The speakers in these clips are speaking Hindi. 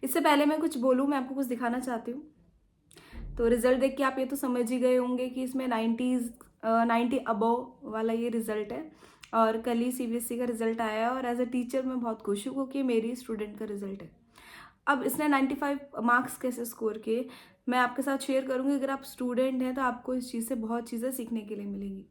इससे पहले मैं कुछ बोलूँ, मैं आपको कुछ दिखाना चाहती हूँ। तो रिज़ल्ट देख के आप ये तो समझ ही गए होंगे कि इसमें 90 अबव वाला ये रिज़ल्ट है। और कल ही सीबीएसई का रिज़ल्ट आया है और एज़ अ टीचर मैं बहुत खुश हूँ क्योंकि मेरी स्टूडेंट का रिज़ल्ट है। अब इसने 95 मार्क्स कैसे स्कोर किए, मैं आपके साथ शेयर करूँगी। अगर आप स्टूडेंट हैं तो आपको इस चीज़ से बहुत चीज़ें सीखने के लिए मिलेंगी।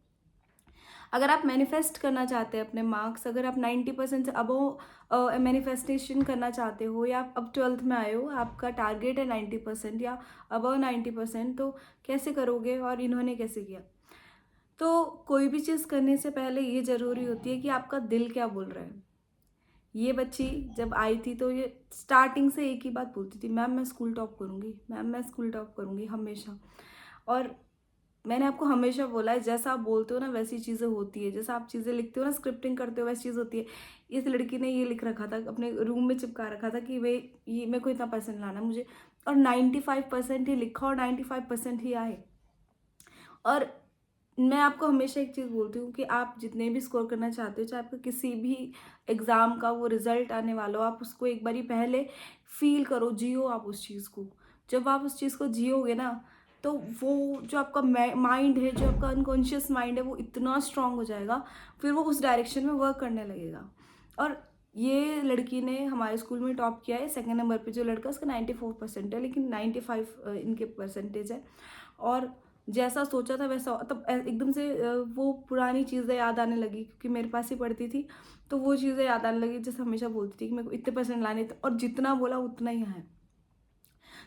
अगर आप मैनिफेस्ट करना चाहते हैं अपने मार्क्स, अगर आप 90% से अबव मैनिफेस्टेशन करना चाहते हो, या आप अब 12th में आए हो, आपका टारगेट है 90% या अबव 90%, तो कैसे करोगे और इन्होंने कैसे किया? तो कोई भी चीज़ करने से पहले ये ज़रूरी होती है कि आपका दिल क्या बोल रहा है। ये बच्ची जब आई थी तो ये स्टार्टिंग से एक ही बात बोलती थी, मैम मैं स्कूल टॉप करूँगी, मैम मैं स्कूल टॉप करूँगी हमेशा। और मैंने आपको हमेशा बोला है, जैसा आप बोलते हो ना वैसी चीज़ें होती है, जैसा आप चीज़ें लिखते हो ना, स्क्रिप्टिंग करते हो, वैसी चीज़ होती है। इस लड़की ने ये लिख रखा था, अपने रूम में चिपका रखा था कि वे ये मेरे को इतना परसेंट लाना है मुझे, और 95% ही लिखा और 95% ही आए। और मैं आपको हमेशा एक चीज़ बोलती हूँ कि आप जितने भी स्कोर करना चाहते हो, चाहे आपका किसी भी एग्ज़ाम का वो रिज़ल्ट आने वाला हो, आप उसको एक बारी पहले फ़ील करो, जियो आप उस चीज़ को। जब आप उस चीज़ को जियोगे ना, तो वो जो आपका माइंड है, जो आपका अनकॉन्शियस माइंड है, वो इतना स्ट्रांग हो जाएगा, फिर वो उस डायरेक्शन में वर्क करने लगेगा। और ये लड़की ने हमारे स्कूल में टॉप किया है। सेकंड नंबर पे जो लड़का है उसका 94% है, लेकिन 95 इनके परसेंटेज है। और जैसा सोचा था वैसा तब एकदम से वो पुरानी चीज़ें याद आने लगी क्योंकि मेरे पास ही पढ़ती थी। तो वो चीज़ें याद आने लगी, जैसे हमेशा बोलती थी कि मेरे को इतने परसेंट लाने थे, और जितना बोला उतना ही आया।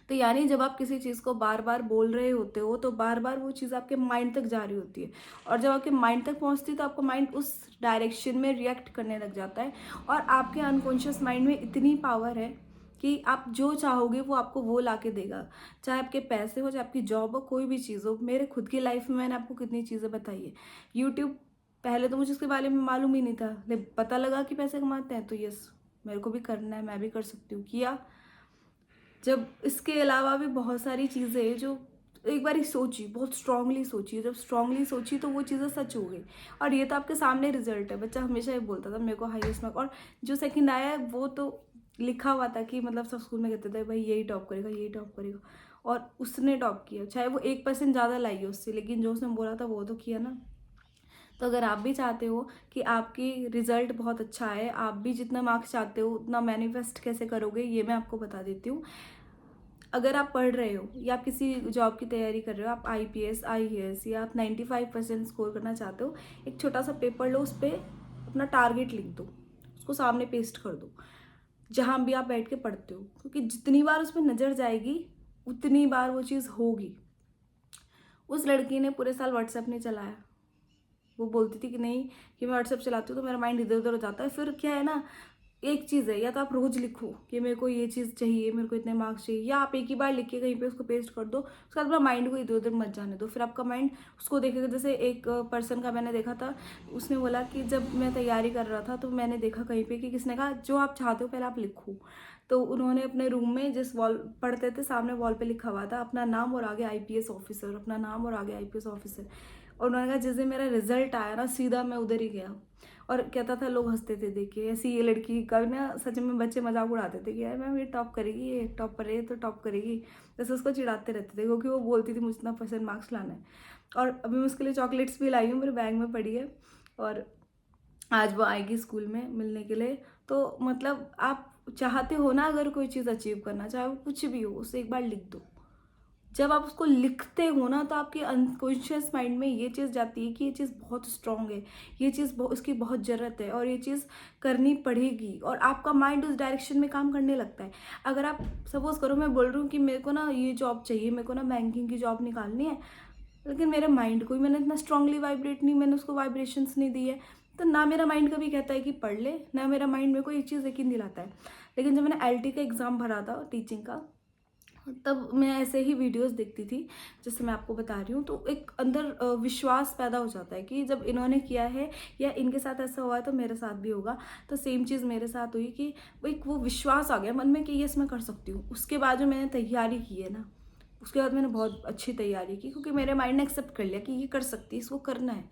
तो यानी जब आप किसी चीज़ को बार बार बोल रहे होते हो तो बार बार वो चीज़ आपके माइंड तक जा रही होती है, और जब आपके माइंड तक पहुंचती है तो आपका माइंड उस डायरेक्शन में रिएक्ट करने लग जाता है। और आपके अनकॉन्शियस माइंड में इतनी पावर है कि आप जो चाहोगे वो आपको वो ला के देगा। चाहे आपके पैसे हो, चाहे आपकी जॉब हो, कोई भी चीज़ हो। मेरे खुद की लाइफ में मैंने आपको कितनी चीज़ें बताई है। यूट्यूब, पहले तो मुझे उसके बारे में मालूम ही नहीं था, लेकिन पता लगा कि पैसे कमाते हैं तो यस, मेरे को भी करना है, मैं भी कर सकती हूँ, किया। जब इसके अलावा भी बहुत सारी चीज़ें हैं जो एक बार ही सोची, बहुत स्ट्रांगली सोची, जब स्ट्रांगली सोची तो वो चीज़ें सच हो गई। और ये तो आपके सामने रिजल्ट है। बच्चा हमेशा ये बोलता था मेरे को हाईएस्ट मार्क, और जो सेकंड आया है वो तो लिखा हुआ था कि मतलब सब स्कूल में कहते थे भाई यही टॉप करेगा, यही टॉप करेगा, और उसने टॉप किया। चाहे वो 1% ज़्यादा लाई है उससे, लेकिन जो उसने बोला था वो तो किया ना। तो अगर आप भी चाहते हो कि आपकी रिजल्ट बहुत अच्छा आए, आप भी जितना मार्क्स चाहते हो उतना मैनिफेस्ट कैसे करोगे, ये मैं आपको बता देती हूँ। अगर आप पढ़ रहे हो या आप किसी जॉब की तैयारी कर रहे हो, आप आईपीएस, आईएएस, या आप 95% स्कोर करना चाहते हो, एक छोटा सा पेपर लो, उस पर अपना टारगेट लिख दो, उसको सामने पेस्ट कर दो, जहाँ भी आप बैठ के पढ़ते हो, क्योंकि जितनी बार उस पर नज़र जाएगी उतनी बार वो चीज़ होगी। उस लड़की ने पूरे साल व्हाट्सएप नहीं चलाया। वो बोलती थी कि नहीं, कि मैं व्हाट्सएप चलाती हूँ तो मेरा माइंड इधर उधर हो जाता है। फिर क्या है ना, एक चीज़ है, या तो आप रोज लिखो कि मेरे को ये चीज़ चाहिए, मेरे को इतने मार्क्स चाहिए, या आप एक ही बार लिख के कहीं पे उसको पेस्ट कर दो, उसके बाद अपना माइंड को इधर उधर मत जाने दो। फिर आपका माइंड उसको देखेगा। जैसे एक पर्सन का मैंने देखा था, उसने बोला कि जब मैं तैयारी कर रहा था तो मैंने देखा कहीं पे कि किसने कहा जो आप चाहते हो पहले आप लिखो। तो उन्होंने अपने रूम में जिस वॉल पढ़ते थे, सामने वॉल पे लिखा हुआ था अपना नाम और आगे आईपीएस ऑफिसर, अपना नाम और आगे आईपीएस ऑफिसर। और उन्होंने कहा जिस दिन मेरा रिजल्ट आया ना, सीधा मैं उधर ही गया। और कहता था लोग हंसते थे देख के, ऐसी ये लड़की का ना, सच में बच्चे मजाक उड़ाते थे कि यार मैम ये टॉप करेगी, ये टॉप करे तो टॉप करेगी, जैसे उसको चिढ़ाते रहते थे क्योंकि वो बोलती थी मुझे इतना परसेंट मार्क्स लाना है। और अभी मैं उसके लिए चॉकलेट्स भी लाई हूँ, मेरे बैग में पड़ी है, और आज वो आएगी स्कूल में मिलने के लिए। तो मतलब आप चाहते हो ना अगर कोई चीज़ अचीव करना, चाहे वो कुछ भी हो, उसे एक बार लिख दो। जब आप उसको लिखते हो ना तो आपके अनकॉन्शियस माइंड में ये चीज़ जाती है कि ये चीज़ बहुत स्ट्रांग है, ये चीज़ इसकी बहुत ज़रूरत है, और ये चीज़ करनी पड़ेगी, और आपका माइंड उस डायरेक्शन में काम करने लगता है। अगर आप सपोज करो मैं बोल रही हूँ कि मेरे को ना ये जॉब चाहिए, मेरे को ना बैंकिंग की जॉब निकालनी है, लेकिन मेरे माइंड को ही मैंने इतना स्ट्रांगली वाइब्रेट नहीं, मैंने उसको वाइब्रेशंस नहीं दी है, तो ना मेरा माइंड कभी कहता है कि पढ़ ले, ना मेरा माइंड मेरे को ये चीज़ यकीन दिलाता है। लेकिन जब मैंने एलटी का एग्ज़ाम भरा था टीचिंग का, तब मैं ऐसे ही वीडियोस देखती थी जैसे मैं आपको बता रही हूँ, तो एक अंदर विश्वास पैदा हो जाता है कि जब इन्होंने किया है या इनके साथ ऐसा हुआ है तो मेरे साथ भी होगा। तो सेम चीज़ मेरे साथ हुई कि वो विश्वास आ गया मन में कि यस मैं कर सकती हूँ। उसके बाद जो मैंने तैयारी की है ना, उसके बाद मैंने बहुत अच्छी तैयारी की, क्योंकि मेरे माइंड ने एक्सेप्ट कर लिया कि ये कर सकती है, इसको करना है।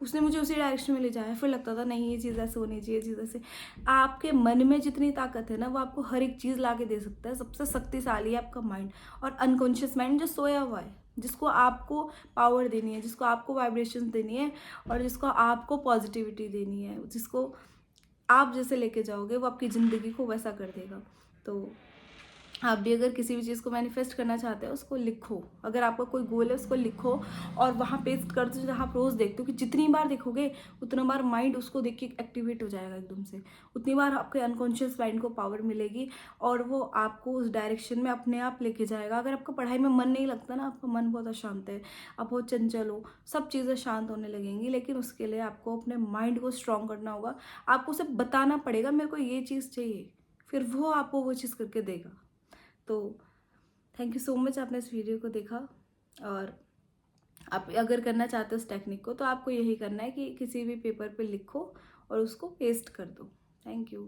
उसने मुझे उसी डायरेक्शन में ले जाया। फिर लगता था नहीं ये चीज़ ऐसे होनी चाहिए, ये चीज़ ऐसे। आपके मन में जितनी ताकत है ना, वो आपको हर एक चीज़ ला के दे सकता है। सबसे शक्तिशाली है आपका माइंड और अनकॉन्शियस माइंड जो सोया हुआ है, जिसको आपको पावर देनी है, जिसको आपको वाइब्रेशंस देनी है और जिसको आपको पॉजिटिविटी देनी है, जिसको आप जैसे लेके जाओगे वो आपकी ज़िंदगी को वैसा कर देगा। तो आप भी अगर किसी भी चीज़ को मैनिफेस्ट करना चाहते हो उसको लिखो। अगर आपका कोई गोल है उसको लिखो और वहाँ पेस्ट कर दो, जहाँ आप रोज़ देखते हो कि जितनी बार देखोगे उतना बार माइंड उसको देख के एक्टिवेट हो जाएगा एकदम से। उतनी बार आपके अनकॉन्शियस माइंड को पावर मिलेगी और वो आपको उस डायरेक्शन में अपने आप लेके जाएगा। अगर आपका पढ़ाई में मन नहीं लगता ना, आपका मन बहुत अशांत है, आप बहुत चंचल हो, सब चीज़ें शांत होने लगेंगी। लेकिन उसके लिए आपको अपने माइंड को स्ट्रॉन्ग करना होगा। आपको उसे बताना पड़ेगा मेरे को ये चीज़ चाहिए, फिर वो आपको वो चीज़ करके देगा। तो थैंक यू सो मच, आपने इस वीडियो को देखा। और आप अगर करना चाहते हो इस टेक्निक को तो आपको यही करना है कि किसी भी पेपर पे लिखो और उसको पेस्ट कर दो। Thank you.